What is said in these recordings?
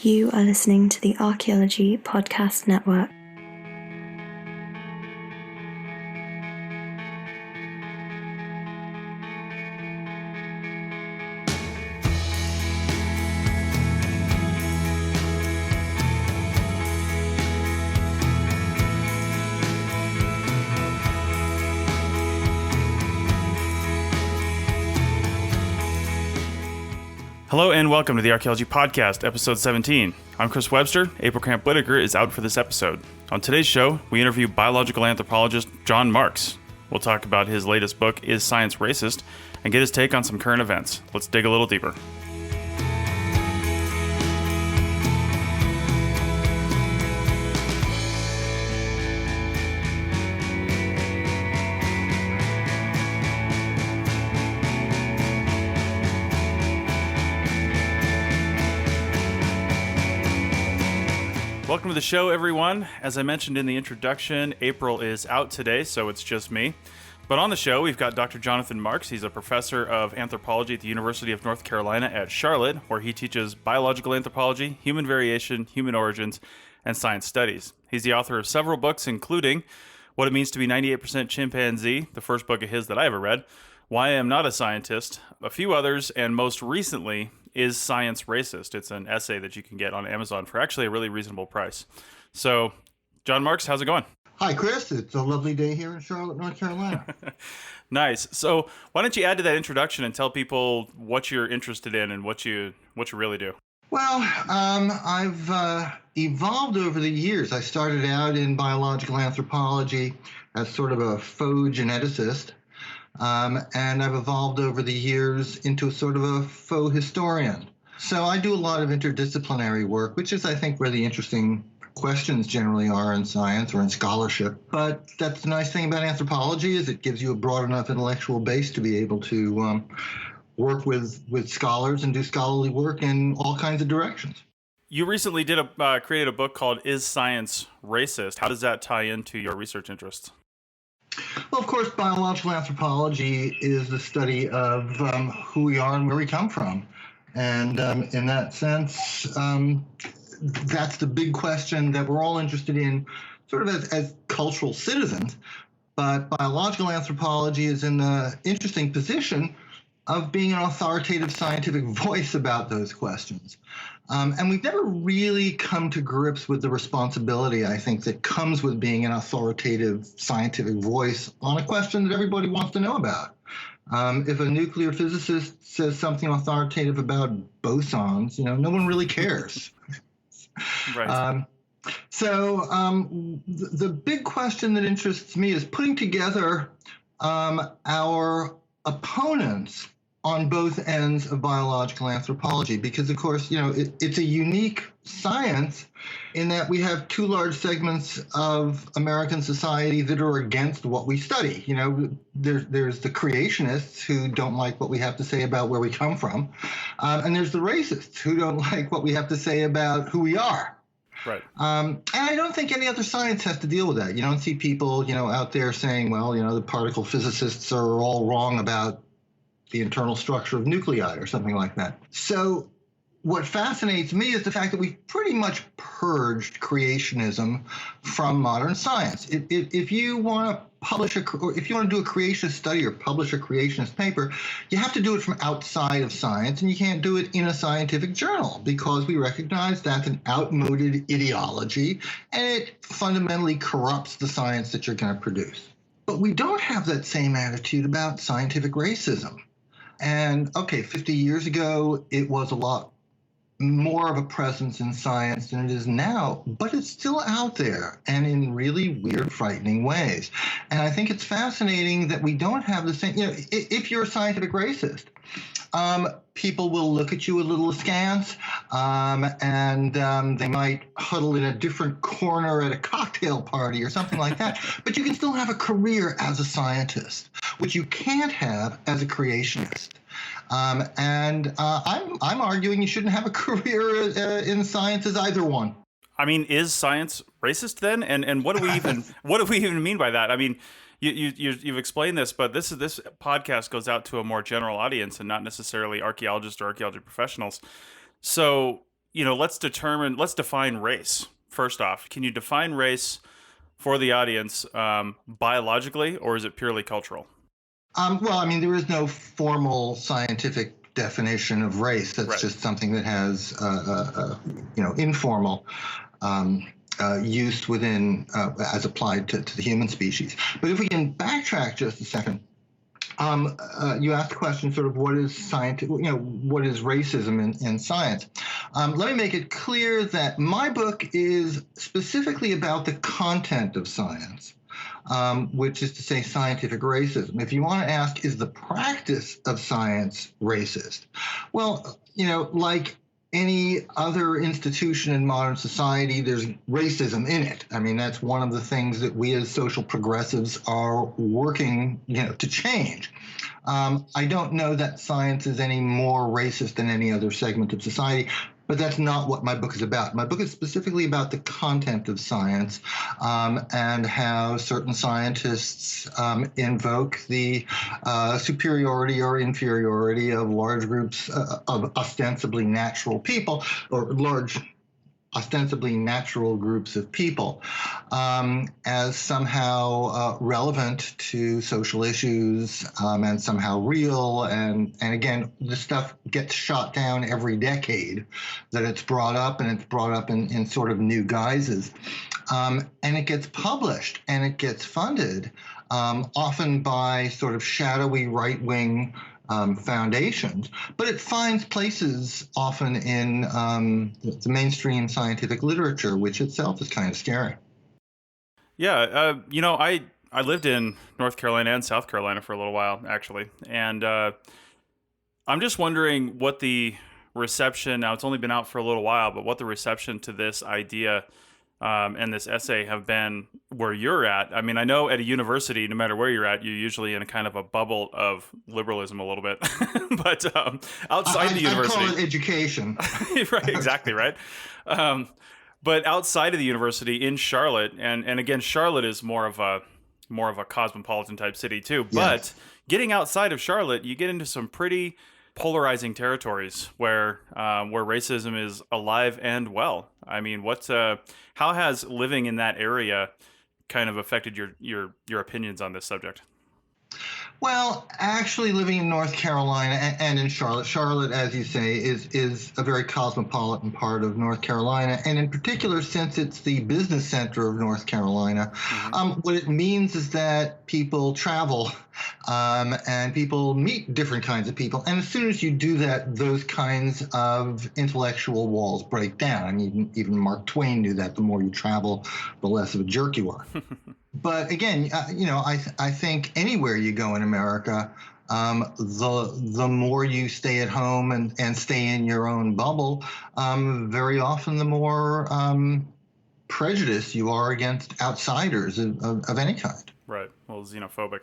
You are listening to the Archaeology Podcast Network. Hello and welcome to the Archaeology Podcast, episode 17. I'm Chris Webster. April Cramp Whitaker is out for this episode. On today's show, we interview biological anthropologist John Marks. We'll talk about his latest book, Is Science Racist?, and get his take on some current events. Let's dig a little deeper. Welcome to the show, everyone. As I mentioned in the introduction, April is out today, so it's just me. But on the show, we've got Dr. Jonathan Marks. He's a professor of anthropology at the University of North Carolina at Charlotte, where he teaches biological anthropology, human variation, human origins, and science studies. He's the author of several books, including What It Means to Be 98% Chimpanzee, the first book of his that I ever read, Why I Am Not a Scientist, a few others, and most recently, Is Science Racist? It's an essay that you can get on Amazon for actually a really reasonable price. So, John Marks, how's it going? Hi, Chris. It's a lovely day here in Charlotte, North Carolina. Nice. So, why don't you add to that introduction and tell people what you're interested in and what you really do? Well, I've evolved over the years. I started out in biological anthropology as sort of a faux geneticist. And I've evolved over the years into sort of a faux historian. So I do a lot of interdisciplinary work, which is, I think, where the interesting questions generally are in science or in scholarship. But that's the nice thing about anthropology is it gives you a broad enough intellectual base to be able to work with scholars and do scholarly work in all kinds of directions. You recently created a book called Is Science Racist? How does that tie into your research interests? Well, of course, biological anthropology is the study of who we are and where we come from. And in that sense, that's the big question that we're all interested in sort of as cultural citizens. But biological anthropology is in the interesting position of being an authoritative scientific voice about those questions. And we've never really come to grips with the responsibility, I think, that comes with being an authoritative scientific voice on a question that everybody wants to know about. If a nuclear physicist says something authoritative about bosons, no one really cares. Right. The big question that interests me is putting together our opponents on both ends of biological anthropology, because, of course, it's a unique science in that we have two large segments of American society that are against what we study. There's the creationists who don't like what we have to say about where we come from, and there's the racists who don't like what we have to say about who we are. Right. And I don't think any other science has to deal with that. You don't see people, out there saying, well, the particle physicists are all wrong about the internal structure of nuclei or something like that. So what fascinates me is the fact that we've pretty much purged creationism from modern science. If you want to publish or if you want to do a creationist study or publish a creationist paper, you have to do it from outside of science, and you can't do it in a scientific journal because we recognize that's an outmoded ideology and it fundamentally corrupts the science that you're going to produce. But we don't have that same attitude about scientific racism. And, 50 years ago, it was a lot more of a presence in science than it is now, but it's still out there and in really weird, frightening ways. And I think it's fascinating that we don't have the same, if you're a scientific racist, people will look at you a little askance, and they might huddle in a different corner at a cocktail party or something like that. But you can still have a career as a scientist, which you can't have as a creationist. I'm arguing you shouldn't have a career in science as either one. I mean, is science racist then? And what do we even mean by that? I mean, you've explained this, but this podcast goes out to a more general audience and not necessarily archaeologists or archaeology professionals. So, let's define race first off. Can you define race for the audience biologically, or is it purely cultural? Well, I mean, there is no formal scientific definition of race. That's Right. just something that has, informal use within, as applied to the human species. But if we can backtrack just a second, you asked the question, sort of, what is scientific? What is racism in science? Let me make it clear that my book is specifically about the content of science, which is to say scientific racism. If you want to ask, is the practice of science racist? Well, like any other institution in modern society, there's racism in it. I mean, that's one of the things that we as social progressives are working, to change. I don't know that science is any more racist than any other segment of society, but that's not what my book is about. My book is specifically about the content of science, and how certain scientists invoke the superiority or inferiority of large groups of ostensibly natural people, or large ostensibly natural groups of people, as somehow relevant to social issues, and somehow real. And again, this stuff gets shot down every decade that it's brought up, and it's brought up in sort of new guises. And it gets published and it gets funded, often by sort of shadowy right-wing foundations, but it finds places often in the mainstream scientific literature, which itself is kind of scary. Yeah, I lived in North Carolina and South Carolina for a little while, actually, and I'm just wondering what the reception. Now, it's only been out for a little while, but what the reception to this idea and this essay have been where you're at. I mean, I know at a university, no matter where you're at, you're usually in a kind of a bubble of liberalism a little bit. But outside the university, I call it education. Right, exactly, right. But outside of the university in Charlotte, and again, Charlotte is more of a cosmopolitan type city too. But Yes. getting outside of Charlotte, you get into some pretty polarizing territories where racism is alive and well. I mean, how has living in that area kind of affected your opinions on this subject? Well, actually, living in North Carolina and in Charlotte, as you say, is a very cosmopolitan part of North Carolina, and in particular, since it's the business center of North Carolina, what it means is that people travel, and people meet different kinds of people, and as soon as you do that, those kinds of intellectual walls break down. I mean, even Mark Twain knew that the more you travel, the less of a jerk you are. But again, I think anywhere you go in America, the more you stay at home and stay in your own bubble, very often the more prejudiced you are against outsiders of any kind. Right. Well, xenophobic.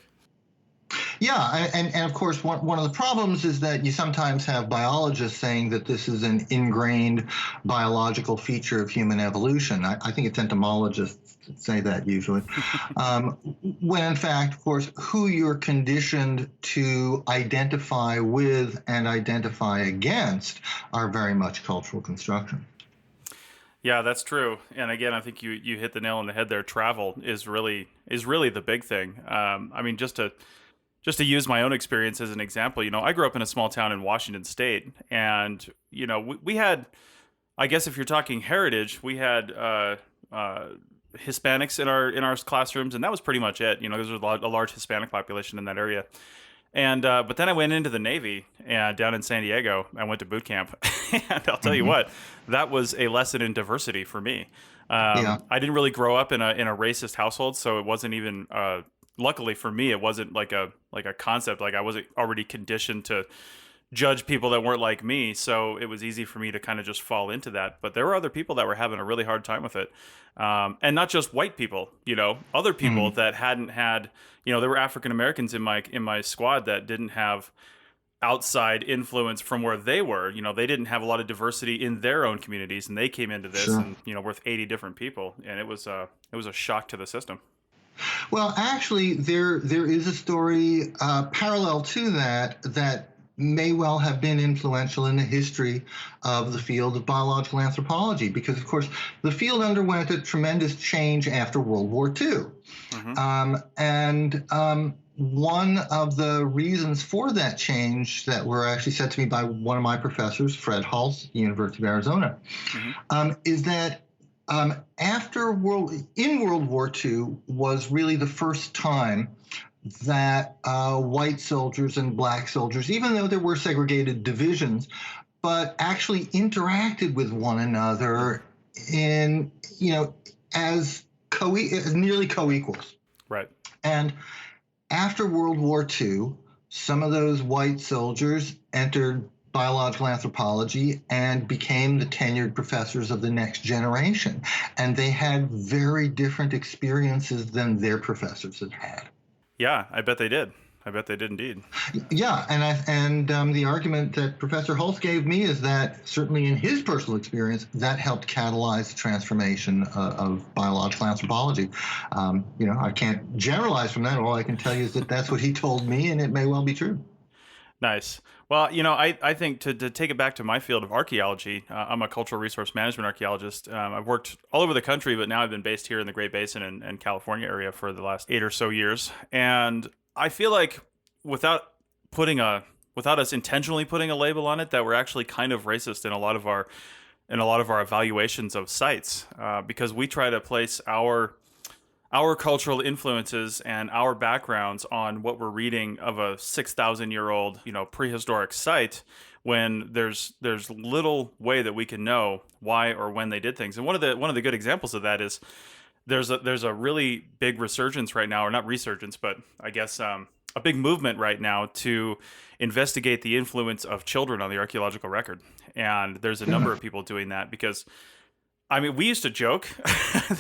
Yeah, and of course, one of the problems is that you sometimes have biologists saying that this is an ingrained biological feature of human evolution. I think it's entomologists that say that usually. When in fact, of course, who you're conditioned to identify with and identify against are very much cultural construction. Yeah, that's true. And again, I think you hit the nail on the head there. Travel is really the big thing. I mean, just to use my own experience as an example, I grew up in a small town in Washington State, and we had, I guess if you're talking heritage, we had Hispanics in our classrooms, and that was pretty much it. There's a large Hispanic population in that area. And but then I went into the Navy, and down in San Diego, I went to boot camp, and I'll tell you what, that was a lesson in diversity for me. I didn't really grow up in a racist household, so it wasn't even. Luckily for me, it wasn't like a concept. Like I wasn't already conditioned to judge people that weren't like me, so it was easy for me to kind of just fall into that. But there were other people that were having a really hard time with it, and not just white people. Other people that hadn't had. There were African Americans in my squad that didn't have outside influence from where they were. They didn't have a lot of diversity in their own communities, and they came into this, Sure. and with 80 different people, and it was a shock to the system. Well, actually, there is a story parallel to that may well have been influential in the history of the field of biological anthropology, because, of course, the field underwent a tremendous change after World War II. One of the reasons for that change that were actually said to me by one of my professors, Fred Hulse, the University of Arizona, is that in World War II was really the first time that white soldiers and black soldiers, even though there were segregated divisions, but actually interacted with one another in, as nearly co-equals. Right. And after World War II, some of those white soldiers entered biological anthropology and became the tenured professors of the next generation. And they had very different experiences than their professors had had. Yeah, I bet they did. I bet they did indeed. Yeah, and the argument that Professor Hulse gave me is that certainly in his personal experience, that helped catalyze the transformation of biological anthropology. I can't generalize from that. All I can tell you is that that's what he told me, and it may well be true. Nice. Well, I think to take it back to my field of archaeology, I'm a cultural resource management archaeologist. I've worked all over the country, but now I've been based here in the Great Basin and California area for the last 8 or so years. And I feel like without us intentionally putting a label on it, that we're actually kind of racist in a lot of our evaluations of sites, because we try to place our cultural influences and our backgrounds on what we're reading of a 6,000-year-old, prehistoric site, when there's little way that we can know why or when they did things. And one of the good examples of that is there's a really big resurgence right now, or not resurgence, but I guess a big movement right now to investigate the influence of children on the archaeological record. And there's a number of people doing that because, we used to joke,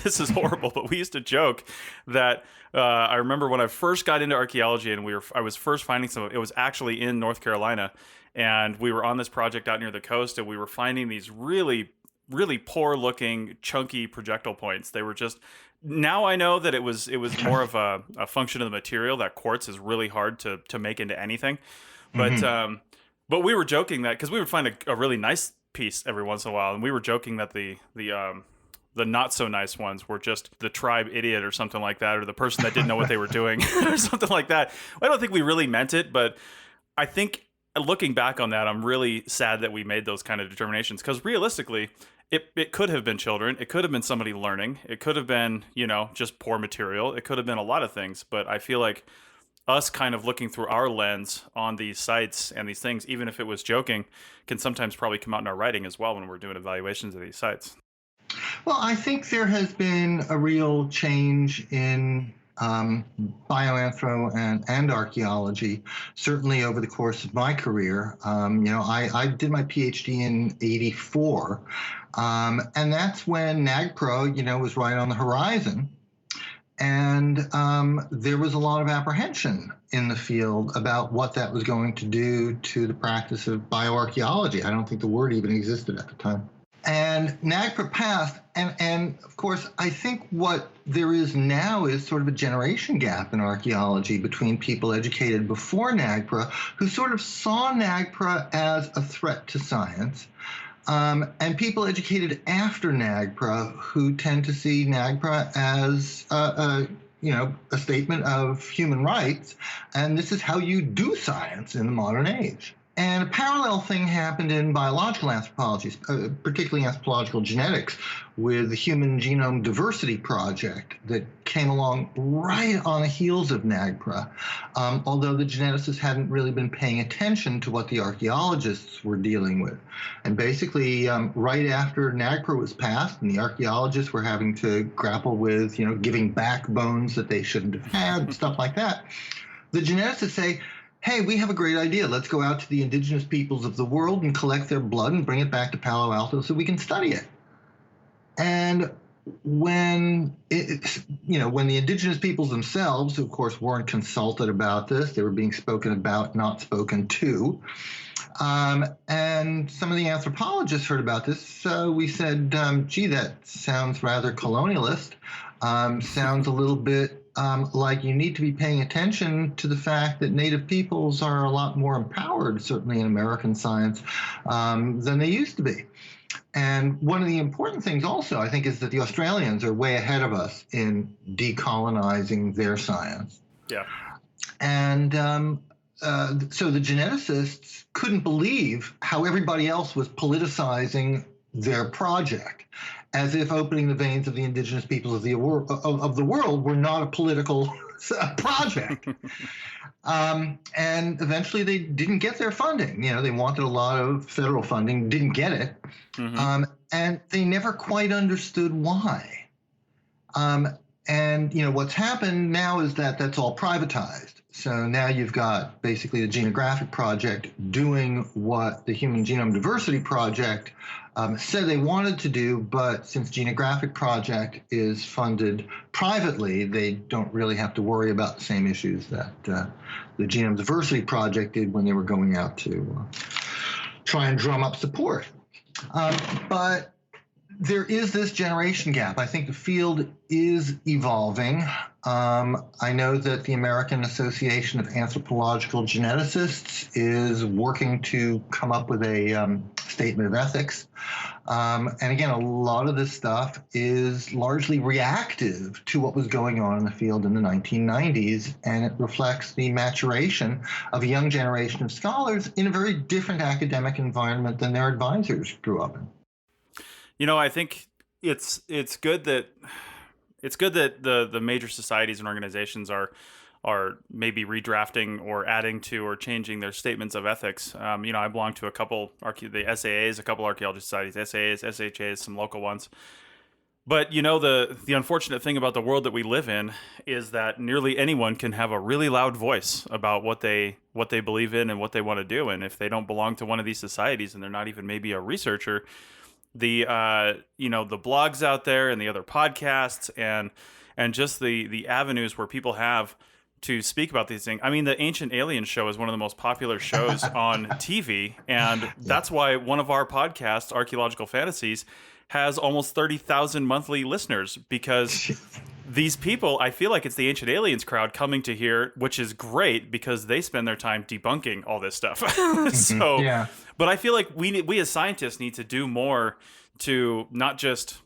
this is horrible, but we used to joke that I remember when I first got into archaeology and I was first finding it was actually in North Carolina, and we were on this project out near the coast, and we were finding these really, really poor looking, chunky projectile points. They were just, now I know that it was more of a function of the material, that quartz is really hard to make into anything. But we were joking that, because we would find a really nice piece every once in a while, and we were joking that the not so nice ones were just the tribe idiot or something like that, or the person that didn't know what they were doing or something like that. I don't think we really meant it, but I think looking back on that, I'm really sad that we made those kind of determinations, because realistically it could have been children, it could have been somebody learning, it could have been just poor material, it could have been a lot of things. But I feel like us kind of looking through our lens on these sites and these things, even if it was joking, can sometimes probably come out in our writing as well when we're doing evaluations of these sites. Well, I think there has been a real change in bioanthro and archaeology, certainly over the course of my career. I did my PhD in '84, and that's when NAGPRA, was right on the horizon. And there was a lot of apprehension in the field about what that was going to do to the practice of bioarchaeology. I don't think the word even existed at the time. And NAGPRA passed, and of course, I think what there is now is sort of a generation gap in archaeology between people educated before NAGPRA, who sort of saw NAGPRA as a threat to science, and people educated after NAGPRA who tend to see NAGPRA as a statement of human rights, and this is how you do science in the modern age. And a parallel thing happened in biological anthropology, particularly anthropological genetics, with the Human Genome Diversity Project that came along right on the heels of NAGPRA, although the geneticists hadn't really been paying attention to what the archaeologists were dealing with. And basically, right after NAGPRA was passed and the archaeologists were having to grapple with, giving back bones that they shouldn't have had, stuff like that, the geneticists say, hey, we have a great idea. Let's go out to the indigenous peoples of the world and collect their blood and bring it back to Palo Alto so we can study it. And when when the indigenous peoples themselves, of course, weren't consulted about this, they were being spoken about, not spoken to. And some of the anthropologists heard about this, so we said, gee, that sounds rather colonialist, sounds a little bit like you need to be paying attention to the fact that Native peoples are a lot more empowered, certainly in American science, than they used to be. And one of the important things also, I think, is that the Australians are way ahead of us in decolonizing their science. Yeah. And so the geneticists couldn't believe how everybody else was politicizing their project, as if opening the veins of the indigenous peoples of the world were not a political project. And eventually they didn't get their funding. They wanted a lot of federal funding, didn't get it. And they never quite understood why. And what's happened now is that that's all privatized. So now you've got basically the Genographic Project doing what the Human Genome Diversity Project said they wanted to do, but since Genographic Project is funded privately, they don't really have to worry about the same issues that the Genome Diversity Project did when they were going out to try and drum up support. But there is this generation gap. I think the field is evolving. I know that the American Association of Anthropological Geneticists is working to come up with a statement of ethics. And again, a lot of this stuff is largely reactive to what was going on in the field in the 1990s, and it reflects the maturation of a young generation of scholars in a very different academic environment than their advisors grew up in. I think it's good that the major societies and organizations are maybe redrafting or adding to or changing their statements of ethics. I belong to a couple the SAAs, a couple archaeology societies, SAAs, SHAs, some local ones. But the unfortunate thing about the world that we live in is that nearly anyone can have a really loud voice about what they believe in and what they want to do. And if they don't belong to one of these societies and they're not even maybe a researcher, the blogs out there and the other podcasts and just the avenues where people have to speak about these things. I mean, the Ancient Aliens show is one of the most popular shows on TV, and that's why one of our podcasts, Archaeological Fantasies, has almost 30,000 monthly listeners, because these people, I feel like it's the Ancient Aliens crowd coming to hear, which is great because they spend their time debunking all this stuff. But I feel like we as scientists need to do more to not just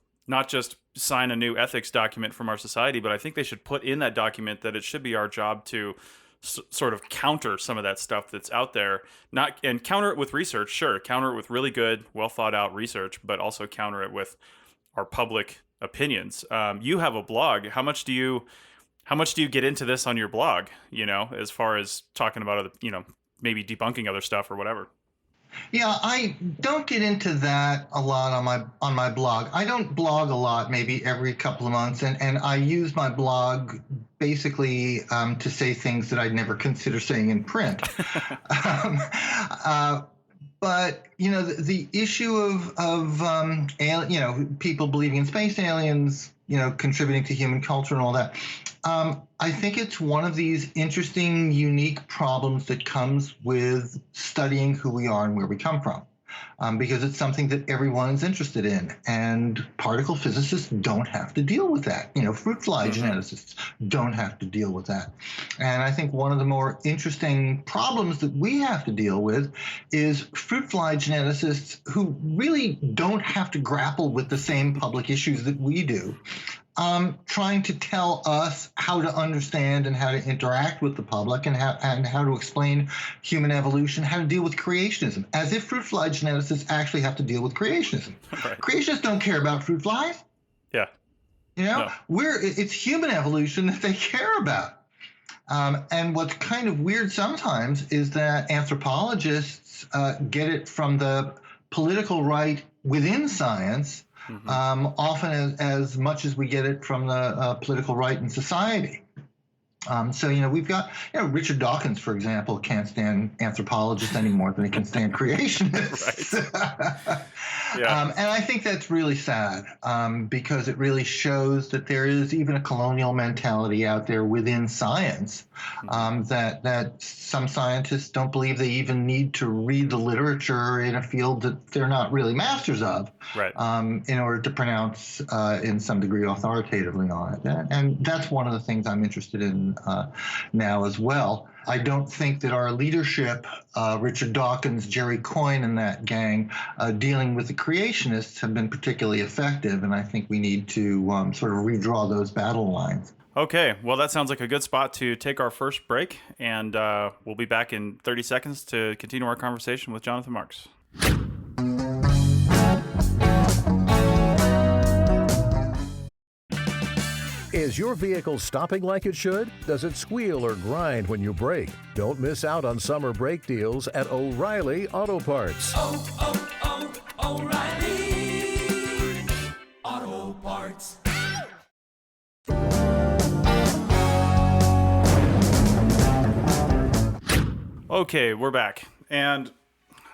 sign a new ethics document from our society, but I think they should put in that document that it should be our job to sort of counter some of that stuff that's out there, and counter it with research. Sure, counter it with really good, well thought out research, but also counter it with our public opinions. You have a blog. How much do you get into this on your blog? As far as talking about other, maybe debunking other stuff or whatever. Yeah, I don't get into that a lot on my blog. I don't blog a lot, maybe every couple of months, and I use my blog basically to say things that I'd never consider saying in print. But the issue of people believing in space aliens, contributing to human culture and all that. I think it's one of these interesting, unique problems that comes with studying who we are and where we come from, because it's something that everyone is interested in, and particle physicists don't have to deal with that. Fruit fly geneticists don't have to deal with that. And I think one of the more interesting problems that we have to deal with is fruit fly geneticists who really don't have to grapple with the same public issues that we do, trying to tell us how to understand and how to interact with the public, and how to explain human evolution, how to deal with creationism, as if fruit fly geneticists actually have to deal with creationism. Right. Creationists don't care about fruit flies. Yeah. No. It's human evolution that they care about. And what's kind of weird sometimes is that anthropologists get it from the political right within science, often as much as we get it from the political right in society. We've got, Richard Dawkins, for example, can't stand anthropologists any more than he can stand creationists. Right. Yeah. And I think that's really sad because it really shows that there is even a colonial mentality out there within science that some scientists don't believe they even need to read the literature in a field that they're not really masters of Right. in order to pronounce in some degree authoritatively on it. And that's one of the things I'm interested in now as well. I don't think that our leadership, Richard Dawkins, Jerry Coyne, and that gang, dealing with the creationists have been particularly effective, and I think we need to sort of redraw those battle lines. Okay, well, that sounds like a good spot to take our first break, and we'll be back in 30 seconds to continue our conversation with Jonathan Marks. Is your vehicle stopping like it should? Does it squeal or grind when you brake? Don't miss out on summer brake deals at O'Reilly Auto Parts. O'Reilly Auto Parts. Okay, we're back. And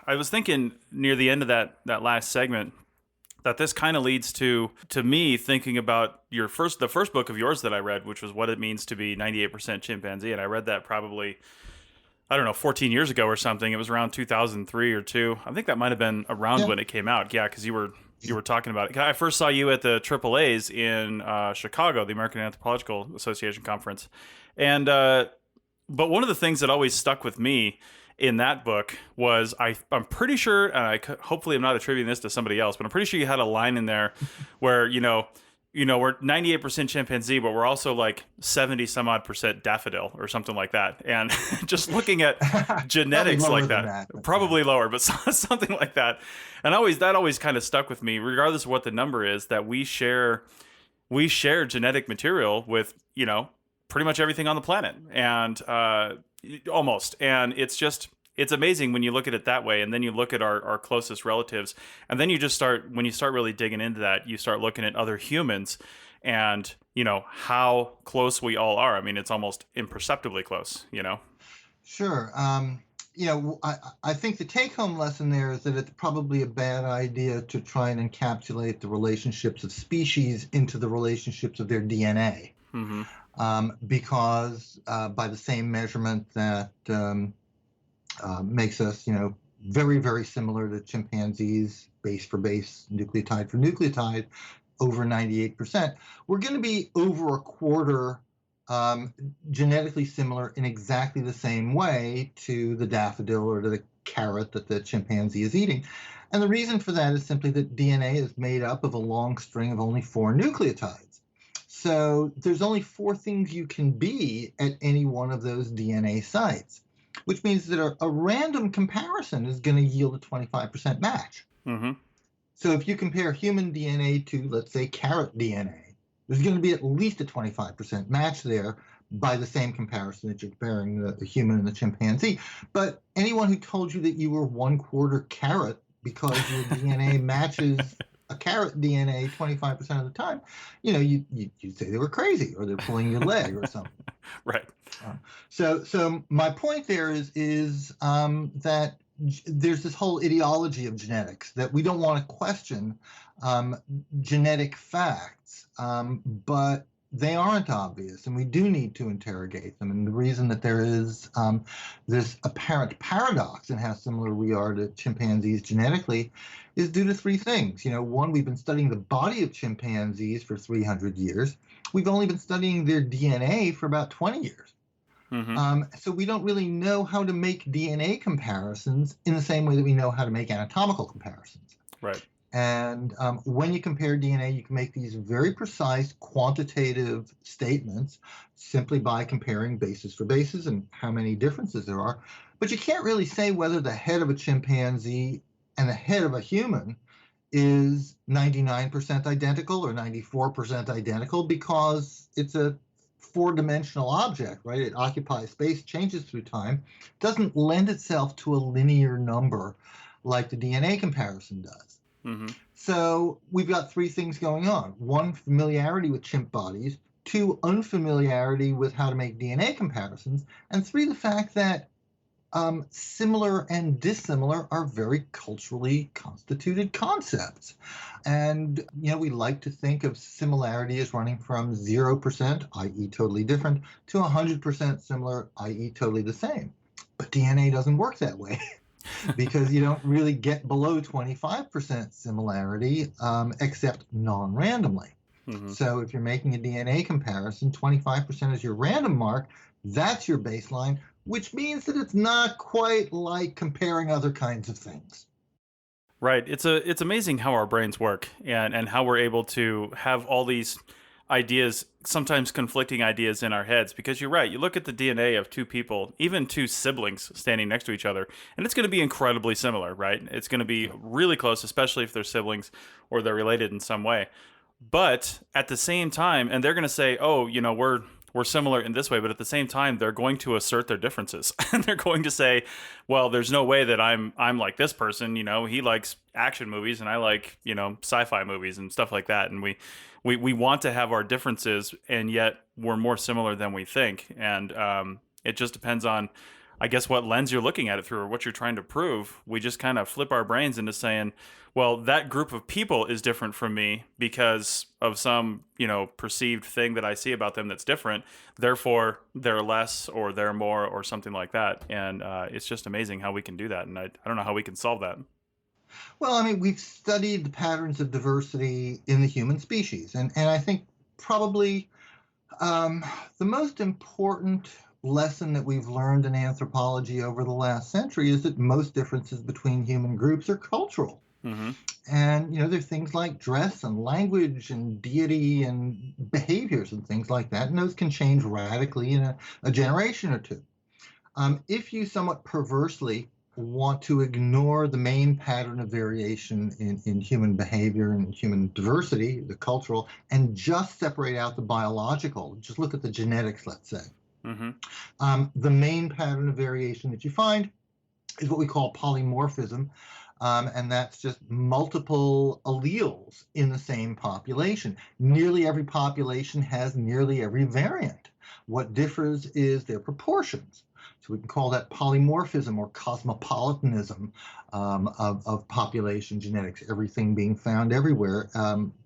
I was thinking near the end of that last segment that this kind of leads to me thinking about the first book of yours that I read, which was What It Means to Be 98% Chimpanzee. And I read that probably, 14 years ago or something. It was around 2003 or 2. I think that might have been around when it came out. Yeah, because you were talking about it. I first saw you at the AAA's in Chicago, the American Anthropological Association conference. And but one of the things that always stuck with me in that book was I'm pretty sure, and hopefully I'm not attributing this to somebody else, but I'm pretty sure you had a line in there where we're 98% chimpanzee, but we're also like 70 some odd % daffodil or something like that. And just looking at genetics like that, probably lower, but something like that. And that always kind of stuck with me, regardless of what the number is, that we share genetic material with, pretty much everything on the planet, and almost. And it's amazing when you look at it that way, and then you look at our closest relatives, and then when you start really digging into that, you start looking at other humans and, how close we all are. I mean, it's almost imperceptibly close, Sure. I think the take-home lesson there is that it's probably a bad idea to try and encapsulate the relationships of species into the relationships of their DNA. Mm-hmm. Because by the same measurement that makes us, very, very similar to chimpanzees, base for base, nucleotide for nucleotide, over 98%, we're going to be over a quarter genetically similar in exactly the same way to the daffodil or to the carrot that the chimpanzee is eating. And the reason for that is simply that DNA is made up of a long string of only 4 nucleotides. So there's only 4 things you can be at any one of those DNA sites, which means that a random comparison is going to yield a 25% match. Mm-hmm. So if you compare human DNA to, let's say, carrot DNA, there's going to be at least a 25% match there by the same comparison that you're comparing the human and the chimpanzee. But anyone who told you that you were 1/4 carrot because your DNA matches a carrot DNA 25% of the time, you'd say they were crazy or they're pulling your leg or something. Right. So my point there is that there's this whole ideology of genetics that we don't want to question genetic facts, but they aren't obvious, and we do need to interrogate them. And the reason that there is this apparent paradox in how similar we are to chimpanzees genetically is due to 3 things. One, we've been studying the body of chimpanzees for 300 years. We've only been studying their DNA for about 20 years. Mm-hmm. So we don't really know how to make DNA comparisons in the same way that we know how to make anatomical comparisons. Right. And when you compare DNA, you can make these very precise quantitative statements simply by comparing bases for bases and how many differences there are. But you can't really say whether the head of a chimpanzee and the head of a human is 99% identical or 94% identical because it's a 4-dimensional object, right? It occupies space, changes through time, doesn't lend itself to a linear number like the DNA comparison does. Mm-hmm. So we've got 3 things going on. 1, familiarity with chimp bodies. 2, unfamiliarity with how to make DNA comparisons, and 3, the fact that similar and dissimilar are very culturally constituted concepts. And, we like to think of similarity as running from 0%, i.e., totally different, to 100% similar, i.e., totally the same. But DNA doesn't work that way because you don't really get below 25% similarity except non randomly. Mm-hmm. So if you're making a DNA comparison, 25% is your random mark. That's your baseline, which means that it's not quite like comparing other kinds of things. Right. It's amazing how our brains work and how we're able to have all these ideas, sometimes conflicting ideas in our heads. Because you're right. You look at the DNA of 2 people, even 2 siblings standing next to each other, and it's going to be incredibly similar, right? It's going to be really close, especially if they're siblings or they're related in some way. But at the same time, and they're going to say, oh, we're similar in this way, but at the same time, they're going to assert their differences. And they're going to say, well, there's no way that I'm like this person, he likes action movies and I like, sci-fi movies and stuff like that. And we want to have our differences, and yet we're more similar than we think. And it just depends on, I guess, what lens you're looking at it through or what you're trying to prove. We just kind of flip our brains into saying, well, that group of people is different from me because of some, perceived thing that I see about them that's different. Therefore, they're less or they're more or something like that. And it's just amazing how we can do that. And I don't know how we can solve that. Well, we've studied the patterns of diversity in the human species. And I think probably the most important lesson that we've learned in anthropology over the last century is that most differences between human groups are cultural. Mm-hmm. And, there's things like dress and language and deity and behaviors and things like that. And those can change radically in a generation or 2. If you somewhat perversely want to ignore the main pattern of variation in human behavior and human diversity, the cultural, and just separate out the biological, just look at the genetics, let's say. Mm-hmm. The main pattern of variation that you find is what we call polymorphism. And that's just multiple alleles in the same population. Nearly every population has nearly every variant. What differs is their proportions. So we can call that polymorphism or cosmopolitanism of population genetics, everything being found everywhere.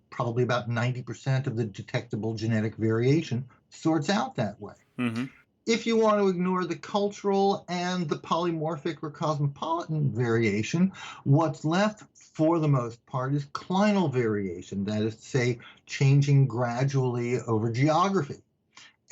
Probably about 90% of the detectable genetic variation sorts out that way. Mm-hmm. If you want to ignore the cultural and the polymorphic or cosmopolitan variation, what's left for the most part is clinal variation, that is to say, changing gradually over geography.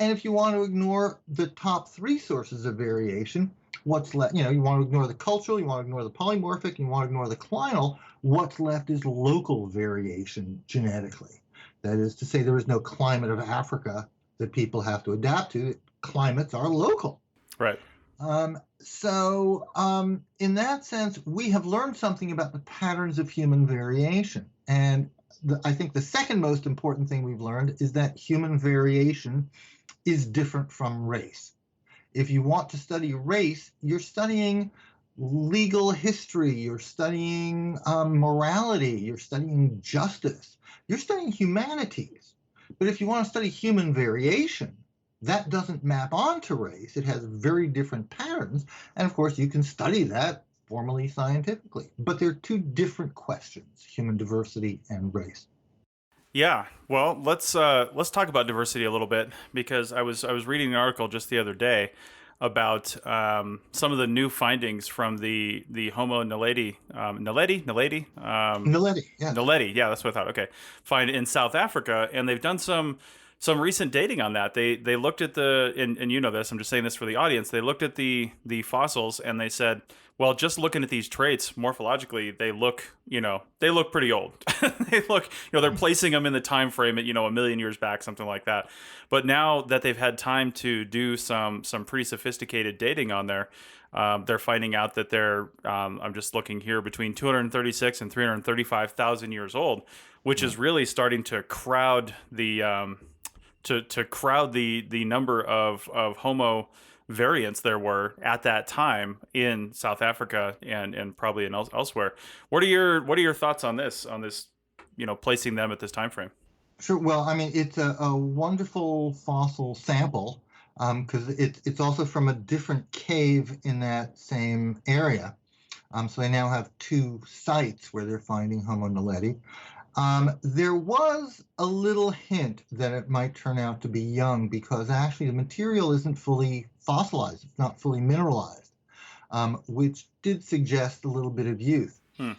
And if you want to ignore the top 3 sources of variation, what's left, you want to ignore the cultural, you want to ignore the polymorphic, you want to ignore the clinal, what's left is local variation genetically. That is to say, there is no climate of Africa that people have to adapt to. Climates are local. Right. So in that sense, we have learned something about the patterns of human variation. And I think the second most important thing we've learned is that human variation is different from race. If you want to study race, you're studying legal history, you're studying morality, you're studying justice, you're studying humanities. But if you want to study human variation, that doesn't map onto race. It has very different patterns. And of course, you can study that formally scientifically. But they're 2 different questions, human diversity and race. Yeah. Well, let's talk about diversity a little bit, because I was reading an article just the other day about some of the new findings from the Homo naledi, Naledi, yeah. Naledi, yeah, that's what I thought. Okay, find in South Africa, and they've done some recent dating on that. They looked at and you know this, I'm just saying this for the audience. They looked at the fossils and they said, well, just looking at these traits morphologically, they look pretty old. They look, they're placing them in the time frame at, 1 million years back, something like that. But now that they've had time to do some pretty sophisticated dating on there, they're finding out that they're, I'm just looking here, between 236 and 335,000 years old, which is really starting to crowd the to crowd the number of Homo variants there were at that time in South Africa and probably elsewhere. What are your thoughts on this placing them at this time frame? Sure. Well, I mean, it's a wonderful fossil sample because it's also from a different cave in that same area. So they now have two sites where they're finding Homo naledi. There was a little hint that it might turn out to be young because actually the material isn't fully fossilized, it's not fully mineralized, which did suggest a little bit of youth. Hmm.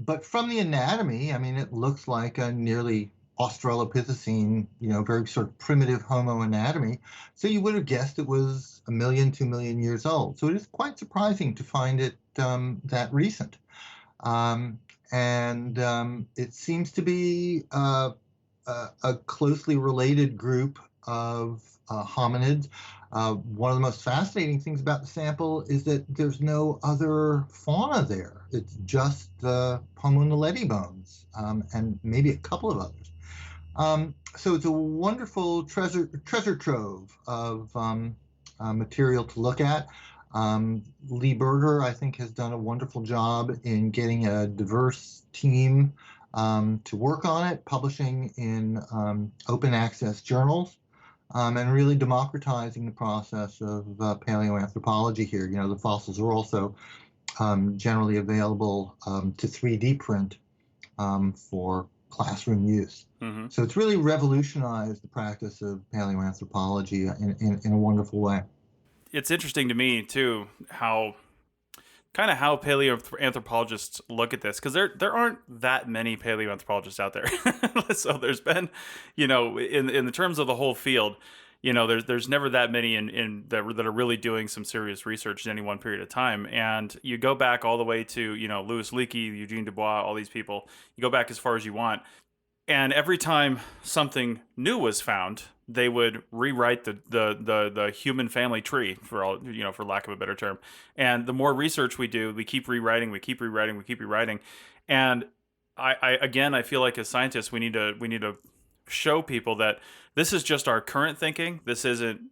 But from the anatomy, I mean, it looks like a nearly Australopithecine, very sort of primitive Homo anatomy. So you would have guessed it was 1 million, 2 million years old. So it is quite surprising to find it that recent. And it seems to be a closely related group of hominids. One of the most fascinating things about the sample is that there's no other fauna there. It's just the Homo naledi bones and maybe a couple of others. So it's a wonderful treasure trove of material to look at. Lee Berger, I think, has done a wonderful job in getting a diverse team to work on it, publishing in open access journals, and really democratizing the process of paleoanthropology here. The fossils are also generally available to 3D print for classroom use. Mm-hmm. So it's really revolutionized the practice of paleoanthropology in a wonderful way. It's interesting to me too how paleoanthropologists look at this, because there aren't that many paleoanthropologists out there. So there's been, in the terms of the whole field, there's never that many in that are really doing some serious research in any one period of time. And you go back all the way to Louis Leakey, Eugene Dubois, all these people. You go back as far as you want, and every time something new was found, they would rewrite the human family tree, for lack of a better term. And the more research we do, we keep rewriting, and I feel like as scientists we need to show people that this is just our current thinking. This isn't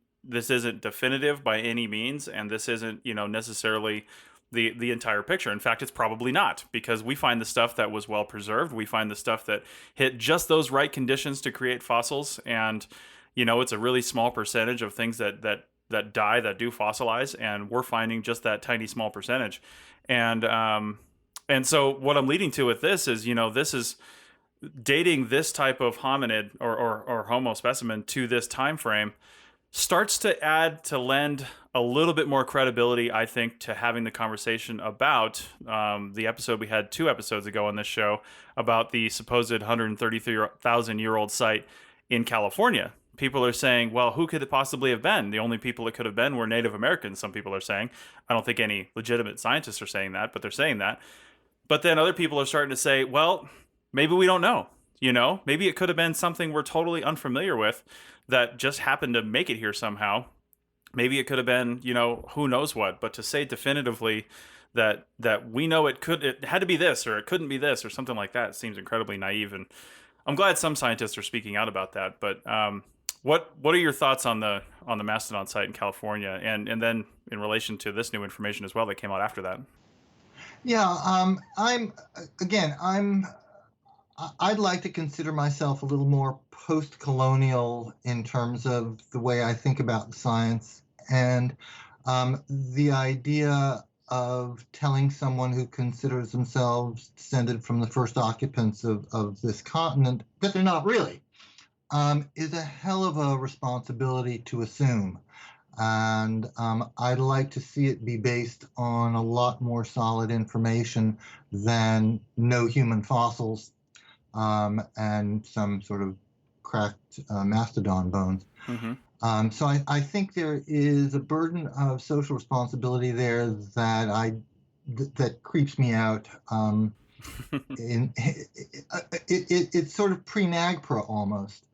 definitive by any means, and this isn't necessarily the entire picture. In fact, it's probably not, because we find the stuff that was well preserved. We find the stuff that hit just those right conditions to create fossils, and it's a really small percentage of things that die, that do fossilize, and we're finding just that tiny small percentage. And so what I'm leading to with this is, this is dating this type of hominid or Homo specimen to this time frame starts to lend a little bit more credibility, I think, to having the conversation about the episode we had 2 episodes ago on this show about the supposed 133,000-year-old site in California. People are saying, well, who could it possibly have been? The only people it could have been were Native Americans, some people are saying. I don't think any legitimate scientists are saying that, but they're saying that. But then other people are starting to say, well, maybe we don't know. Maybe it could have been something we're totally unfamiliar with that just happened to make it here somehow. Maybe it could have been, who knows what. But to say definitively that we know it had to be this, or it couldn't be this, or something like that seems incredibly naive. And I'm glad some scientists are speaking out about that. But what are your thoughts on the mastodon site in California, and then in relation to this new information as well that came out after that? Yeah, I'd like to consider myself a little more post-colonial in terms of the way I think about science, and the idea of telling someone who considers themselves descended from the first occupants of this continent that they're not really is a hell of a responsibility to assume. And I'd like to see it be based on a lot more solid information than no human fossils and some sort of cracked mastodon bones. Mm-hmm. So I think there is a burden of social responsibility there that creeps me out. It's sort of pre-NAGPRA almost.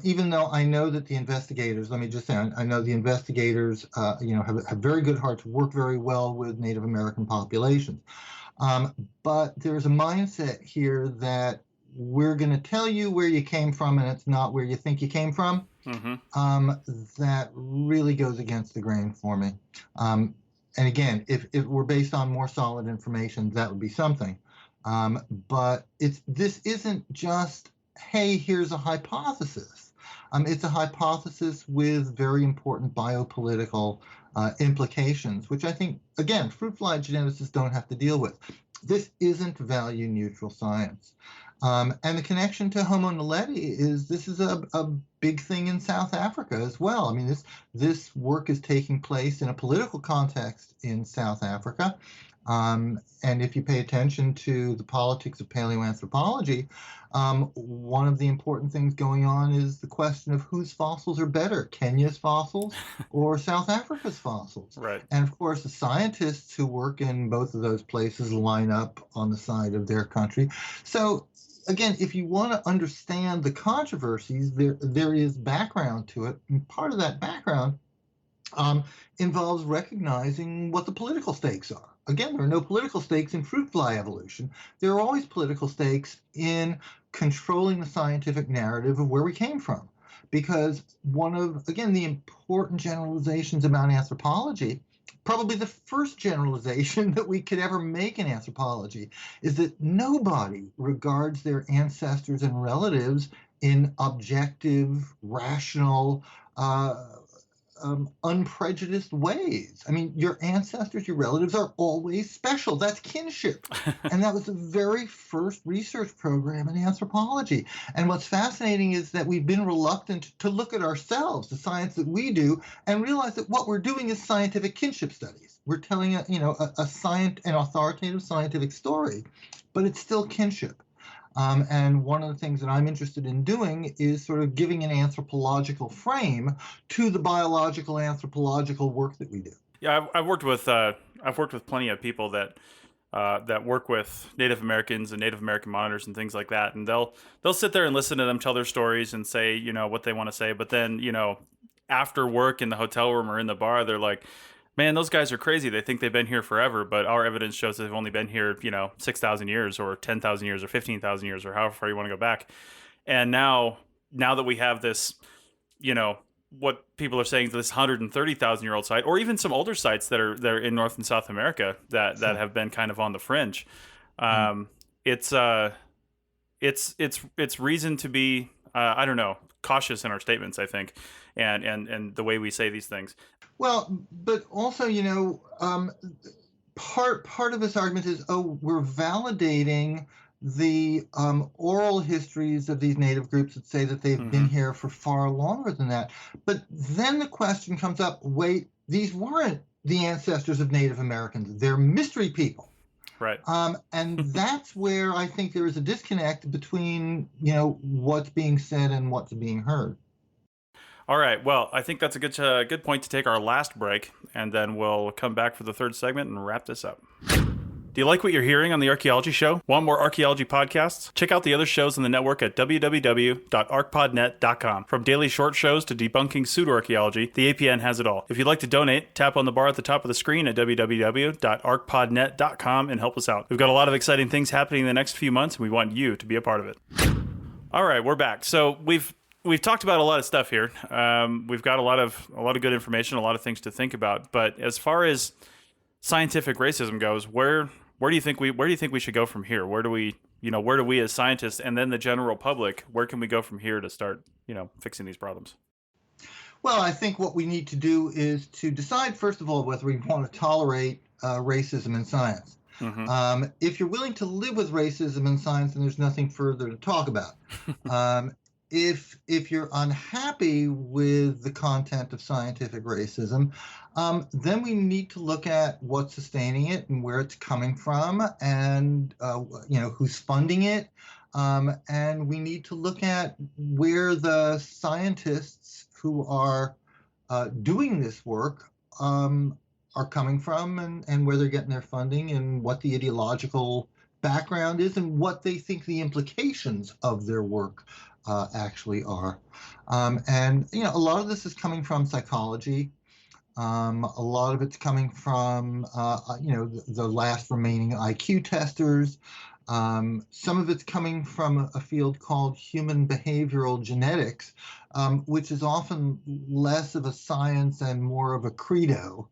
Even though I know that the investigators, let me just say, I know the investigators, have very good hearts, work very well with Native American populations. But there's a mindset here that we're going to tell you where you came from, and it's not where you think you came from. Mm-hmm. That really goes against the grain for me. And again, if we're based on more solid information, that would be something. But this isn't just hey, here's a hypothesis. It's a hypothesis with very important biopolitical implications, which I think, again, fruit fly geneticists don't have to deal with. This isn't value neutral science. And the connection to Homo naledi is this is a big thing in South Africa as well. I mean, this work is taking place in a political context in South Africa. And if you pay attention to the politics of paleoanthropology, one of the important things going on is the question of whose fossils are better, Kenya's fossils or South Africa's fossils. Right. And of course, the scientists who work in both of those places line up on the side of their country. So again, if you want to understand the controversies, there is background to it. And part of that background involves recognizing what the political stakes are. Again, there are no political stakes in fruit fly evolution. There are always political stakes in controlling the scientific narrative of where we came from. Because one of, again, the important generalizations about anthropology, probably the first generalization that we could ever make in anthropology, is that nobody regards their ancestors and relatives in objective, rational, unprejudiced ways. I mean, your ancestors, your relatives are always special. That's kinship. And that was the very first research program in anthropology. And what's fascinating is that we've been reluctant to look at ourselves, the science that we do, and realize that what we're doing is scientific kinship studies. We're telling an authoritative scientific story, but it's still kinship. And one of the things that I'm interested in doing is sort of giving an anthropological frame to the biological anthropological work that we do. Yeah, I've worked with plenty of people that work with Native Americans and Native American monitors and things like that, and they'll sit there and listen to them tell their stories and say what they want to say, but then after work in the hotel room or in the bar, they're like, man, those guys are crazy. They think they've been here forever, but our evidence shows that they've only been here, 6,000 years or 10,000 years or 15,000 years or however far you want to go back. And now that we have this, what people are saying is this 130,000-year-old site, or even some older sites that are in North and South America that have been kind of on the fringe. It's reason to be, cautious in our statements, I think, and the way we say these things. Well, but also, part of this argument is, we're validating the oral histories of these native groups that say that they've been here for far longer than that. But then the question comes up, wait, these weren't the ancestors of Native Americans. They're mystery people. Right. And that's where I think there is a disconnect between, what's being said and what's being heard. All right. Well, I think that's a good point to take our last break, and then we'll come back for the third segment and wrap this up. Do you like what you're hearing on the Archaeology Show? Want more archaeology podcasts? Check out the other shows on the network at www.arcpodnet.com. From daily short shows to debunking pseudoarchaeology, the APN has it all. If you'd like to donate, tap on the bar at the top of the screen at www.arcpodnet.com and help us out. We've got a lot of exciting things happening in the next few months, and we want you to be a part of it. All right, we're back. So we've talked about a lot of stuff here. We've got a lot of good information, a lot of things to think about. But as far as scientific racism goes, where do you think we should go from here? Where do we as scientists and then the general public, where can we go from here to start, fixing these problems? Well, I think what we need to do is to decide, first of all, whether we want to tolerate racism in science. If you're willing to live with racism in science, then there's nothing further to talk about. If you're unhappy with the content of scientific racism, then we need to look at what's sustaining it and where it's coming from, and who's funding it, and we need to look at where the scientists who are doing this work are coming from, and where they're getting their funding, and what the ideological background is, and what they think the implications of their work actually are. And a lot of this is coming from psychology. A lot of it's coming from the last remaining IQ testers. Some of it's coming from a field called human behavioral genetics, which is often less of a science and more of a credo,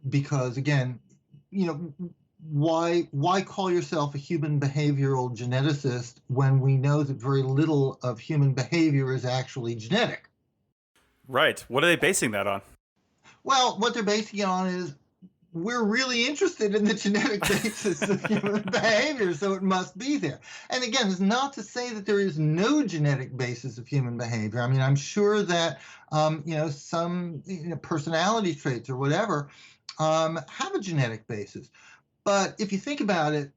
because again, why call yourself a human behavioral geneticist when we know that very little of human behavior is actually genetic? Right. What are they basing that on? Well, what they're basing it on is we're really interested in the genetic basis of human behavior, so it must be there. And again, it's not to say that there is no genetic basis of human behavior. I mean, I'm sure that some personality traits or whatever have a genetic basis. But if you think about it,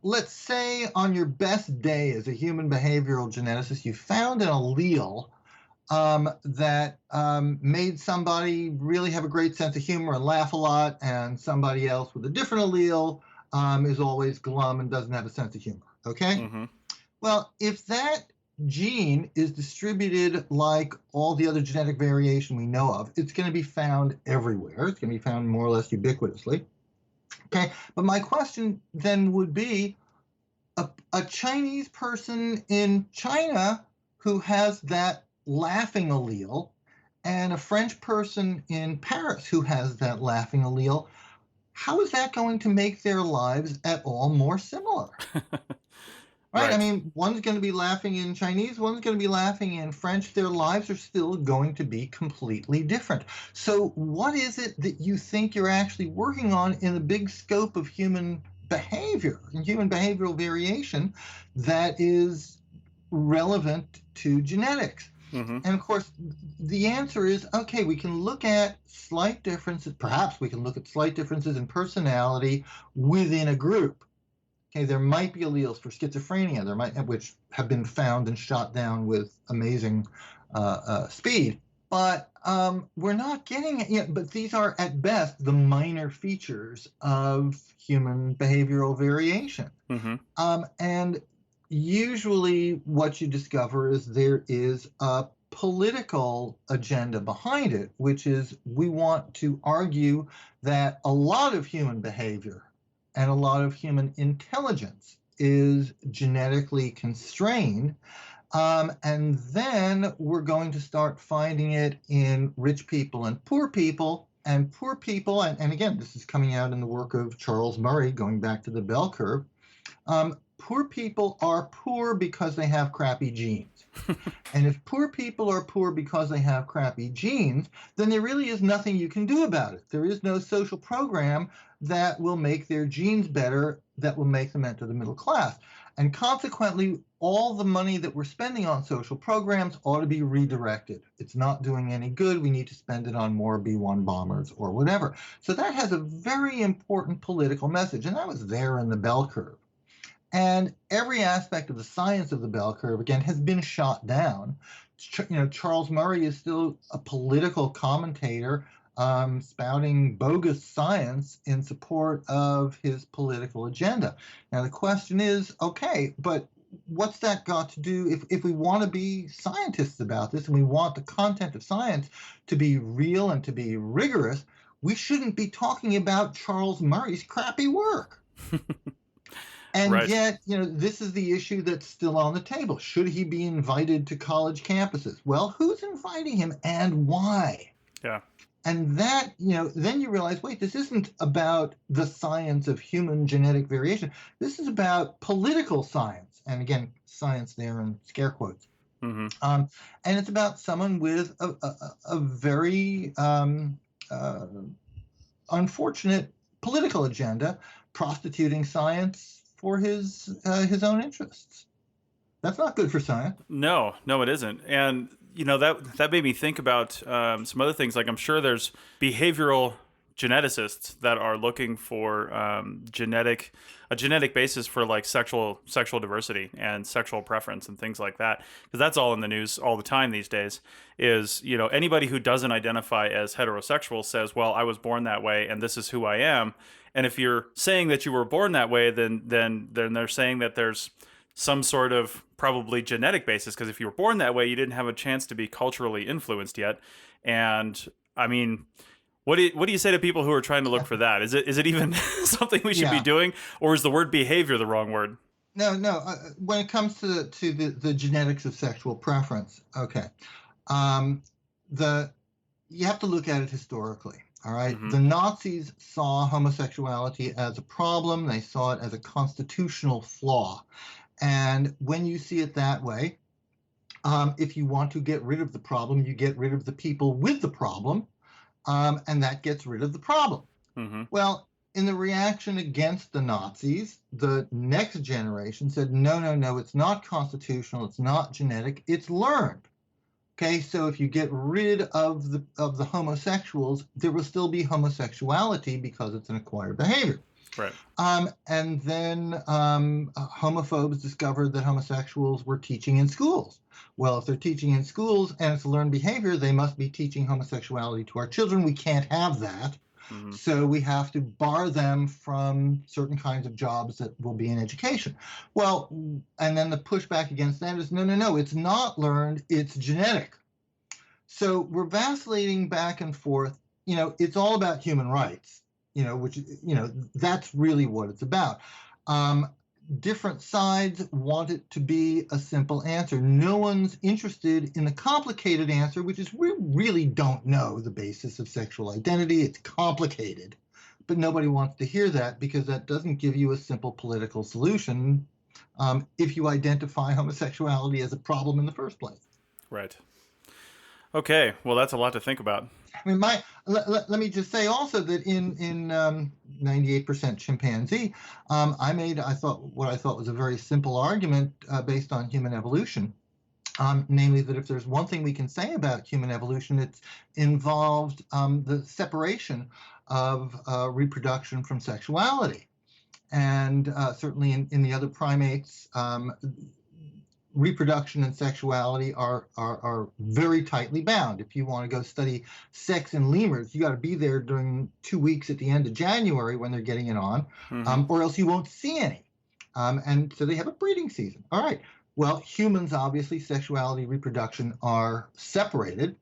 let's say on your best day as a human behavioral geneticist, you found an allele that made somebody really have a great sense of humor and laugh a lot, and somebody else with a different allele is always glum and doesn't have a sense of humor. Okay? Mm-hmm. Well, if that gene is distributed like all the other genetic variation we know of, it's going to be found everywhere. It's going to be found more or less ubiquitously. Okay, but my question then would be, a Chinese person in China who has that laughing allele and a French person in Paris who has that laughing allele, how is that going to make their lives at all more similar? Right? I mean, one's going to be laughing in Chinese, one's going to be laughing in French. Their lives are still going to be completely different. So what is it that you think you're actually working on in the big scope of human behavior and human behavioral variation that is relevant to genetics? Mm-hmm. And of course, the answer is, okay, we can look at slight differences. Perhaps we can look at slight differences in personality within a group. Okay, there might be alleles for schizophrenia, which have been found and shot down with amazing speed. But we're not getting it yet. But these are, at best, the minor features of human behavioral variation. Mm-hmm. And usually what you discover is there is a political agenda behind it, which is we want to argue that a lot of human behavior and a lot of human intelligence is genetically constrained. And then we're going to start finding it in rich people and poor people. And poor people, and again, this is coming out in the work of Charles Murray, going back to the bell curve, poor people are poor because they have crappy genes. And if poor people are poor because they have crappy genes, then there really is nothing you can do about it. There is no social program that will make their genes better, that will make them enter the middle class. And consequently, all the money that we're spending on social programs ought to be redirected. It's not doing any good. We need to spend it on more B-1 bombers or whatever. So that has a very important political message, and that was there in the bell curve. And every aspect of the science of the bell curve, again, has been shot down. Charles Murray is still a political commentator spouting bogus science in support of his political agenda. Now, the question is, okay, but what's that got to do if we want to be scientists about this and we want the content of science to be real and to be rigorous, we shouldn't be talking about Charles Murray's crappy work. And Right. yet, this is the issue that's still on the table. Should he be invited to college campuses? Well, who's inviting him and why? Yeah. And that, then you realize, wait, this isn't about the science of human genetic variation. This is about political science. And again, science there in scare quotes. Mm-hmm. And it's about someone with a very unfortunate political agenda, prostituting science for his own interests. That's not good for science. No, it isn't. And that made me think about some other things. Like, I'm sure there's behavioral geneticists that are looking for a genetic basis for like sexual diversity and sexual preference and things like that, because that's all in the news all the time these days. Is anybody who doesn't identify as heterosexual says, well, I was born that way and this is who I am. And if you're saying that you were born that way, then they're saying that there's some sort of probably genetic basis, because if you were born that way, you didn't have a chance to be culturally influenced yet. And I mean, what do you say to people who are trying to look for that? Is it even something we should be doing, or is the word behavior the wrong word? No. When it comes to the genetics of sexual preference, okay, you have to look at it historically. All right. Mm-hmm. The Nazis saw homosexuality as a problem. They saw it as a constitutional flaw. And when you see it that way, if you want to get rid of the problem, you get rid of the people with the problem, and that gets rid of the problem. Mm-hmm. Well, in the reaction against the Nazis, the next generation said, no, no, no, it's not constitutional, it's not genetic, it's learned. Okay, so if you get rid of the homosexuals, there will still be homosexuality because it's an acquired behavior. Right. And then homophobes discovered that homosexuals were teaching in schools. Well, if they're teaching in schools and it's a learned behavior, they must be teaching homosexuality to our children. We can't have that. Mm-hmm. So we have to bar them from certain kinds of jobs that will be in education. Well, and then the pushback against that is, no, no, no, it's not learned, it's genetic. So we're vacillating back and forth. It's all about human rights, which, that's really what it's about. Different sides want it to be a simple answer. No one's interested in the complicated answer, which is we really don't know the basis of sexual identity. It's complicated, but nobody wants to hear that because that doesn't give you a simple political solution if you identify homosexuality as a problem in the first place. Right. Okay. Well, that's a lot to think about. I mean, let me just say also that in 98% Chimpanzee, I thought was a very simple argument based on human evolution, namely that if there's one thing we can say about human evolution, it's involved the separation of reproduction from sexuality, and certainly in the other primates. Reproduction and sexuality are very tightly bound. If you want to go study sex in lemurs, you got to be there during 2 weeks at the end of January when they're getting it on, or else you won't see any. And so they have a breeding season. All right. Well, humans, obviously, sexuality, reproduction are separated.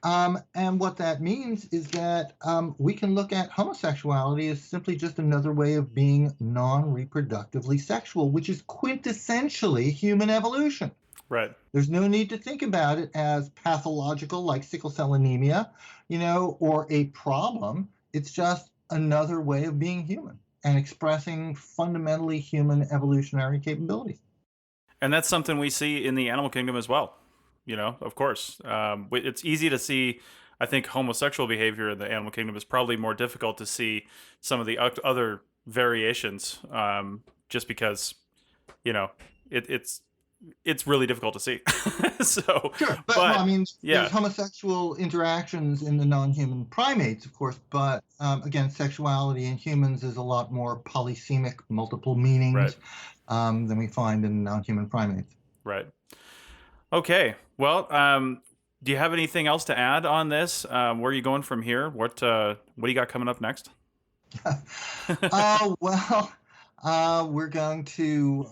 And what that means is that we can look at homosexuality as simply just another way of being non-reproductively sexual, which is quintessentially human evolution. Right. There's no need to think about it as pathological, like sickle cell anemia, or a problem. It's just another way of being human and expressing fundamentally human evolutionary capabilities. And that's something we see in the animal kingdom as well. Of course. It's easy to see, I think, homosexual behavior in the animal kingdom is probably more difficult to see some of the other variations, just because, it's really difficult to see. So, sure, but there's homosexual interactions in the non-human primates, of course, but again, sexuality in humans is a lot more polysemic, multiple meanings, than we find in non-human primates. Right. Okay. Well, do you have anything else to add on this? Where are you going from here? What do you got coming up next? We're going to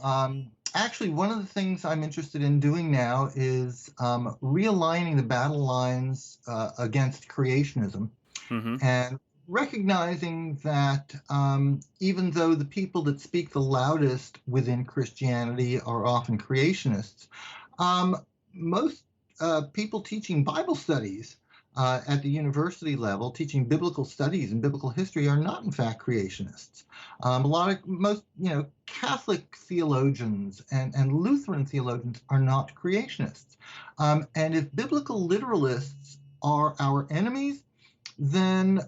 actually, one of the things I'm interested in doing now is realigning the battle lines against creationism, and recognizing that even though the people that speak the loudest within Christianity are often creationists, most people teaching Bible studies at the university level, teaching biblical studies and biblical history, are not in fact creationists. Most Catholic theologians and Lutheran theologians are not creationists. And if biblical literalists are our enemies, then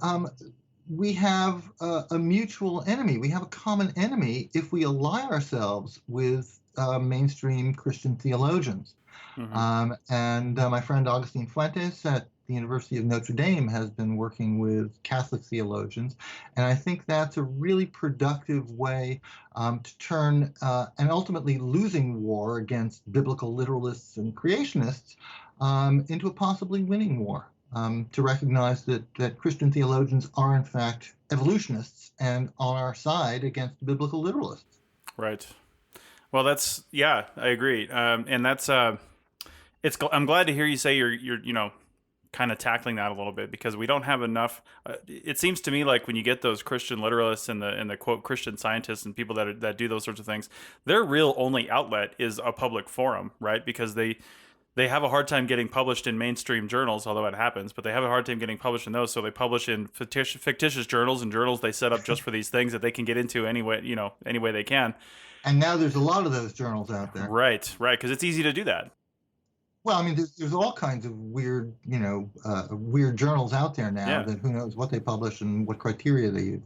we have a mutual enemy. We have a common enemy if we ally ourselves with mainstream Christian theologians. And my friend Augustine Fuentes at the University of Notre Dame has been working with Catholic theologians, and I think that's a really productive way to turn an ultimately losing war against biblical literalists and creationists into a possibly winning war, to recognize that Christian theologians are in fact evolutionists and on our side against biblical literalists. Right. Well, I agree. And that's, I'm glad to hear you say you're kind of tackling that a little bit, because we don't have enough. It seems to me like when you get those Christian literalists and the quote Christian scientists and people that do those sorts of things, their real only outlet is a public forum, right? Because they they have a hard time getting published in mainstream journals, although it happens, but they have a hard time getting published in those. So they publish in fictitious journals and journals they set up just for these things that they can get into any way they can. And now there's a lot of those journals out there. Right. Because it's easy to do that. Well, I mean, there's all kinds of weird, weird journals out there now that who knows what they publish and what criteria they use.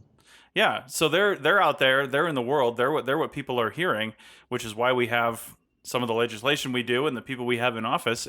Yeah. So they're out there. They're in the world. They're what people are hearing, which is why we have some of the legislation we do and the people we have in office.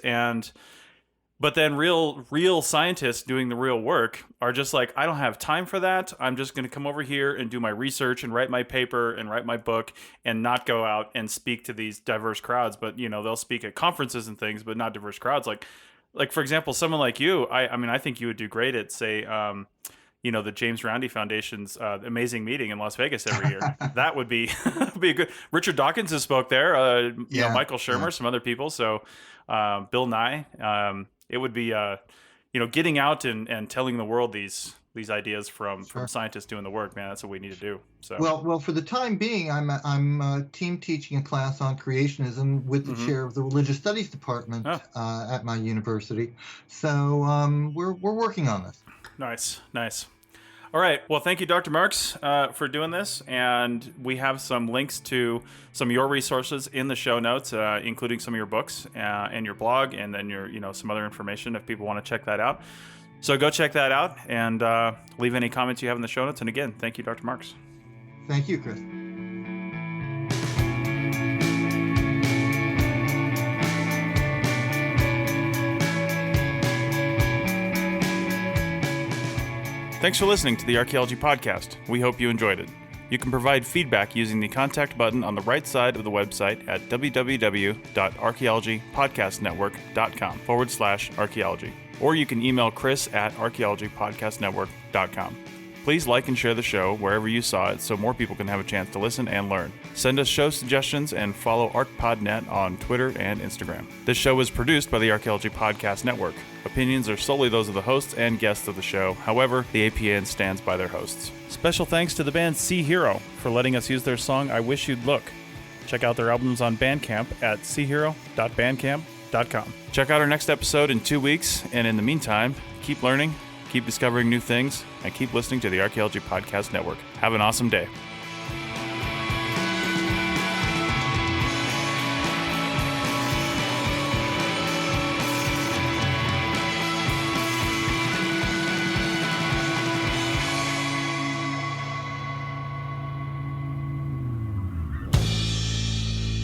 But then real scientists doing the real work are just like, I don't have time for that. I'm just going to come over here and do my research and write my paper and write my book and not go out and speak to these diverse crowds. But, they'll speak at conferences and things, but not diverse crowds. Like for example, someone like you, I think you would do great at, say, the James Roundy Foundation's amazing meeting in Las Vegas every year. That would be a good. Richard Dawkins has spoke there. Michael Shermer, some other people. So Bill Nye. It would be getting out and telling the world these ideas from scientists doing the work. Man, that's what we need to do. So well, for the time being, I'm team teaching a class on creationism with the chair of the religious studies department at my university. So we're working on this. Nice. All right. Well, thank you, Dr. Marks, for doing this. And we have some links to some of your resources in the show notes, including some of your books and your blog, and then your, some other information if people want to check that out. So go check that out and leave any comments you have in the show notes. And again, thank you, Dr. Marks. Thank you, Chris. Thanks for listening to the Archaeology Podcast. We hope you enjoyed it. You can provide feedback using the contact button on the right side of the website at www.archaeologypodcastnetwork.com/archaeology. Or you can email Chris at archaeologypodcastnetwork.com. Please like and share the show wherever you saw it so more people can have a chance to listen and learn. Send us show suggestions and follow ArcPodNet on Twitter and Instagram. This show is produced by the Archaeology Podcast Network. Opinions are solely those of the hosts and guests of the show. However, the APN stands by their hosts. Special thanks to the band Sea Hero for letting us use their song I Wish You'd Look. Check out their albums on Bandcamp at seahero.bandcamp.com. Check out our next episode in 2 weeks, and in the meantime, keep learning, keep discovering new things, and keep listening to the Archaeology Podcast Network. Have an awesome day.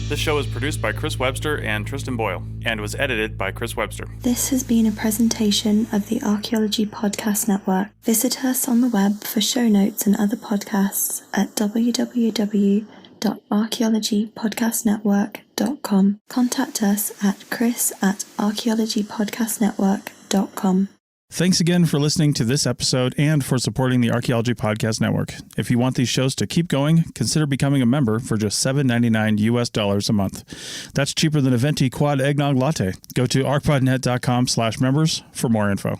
This show is produced by Chris Webster and Tristan Boyle, and was edited by Chris Webster. This has been a presentation of the Archaeology Podcast Network. Visit us on the web for show notes and other podcasts at www.archaeologypodcastnetwork.com. Contact us at chris@archaeologypodcastnetwork.com. Thanks again for listening to this episode and for supporting the Archaeology Podcast Network. If you want these shows to keep going, consider becoming a member for just $7.99 US a month. That's cheaper than a venti quad eggnog latte. Go to arcpodnet.com/members for more info.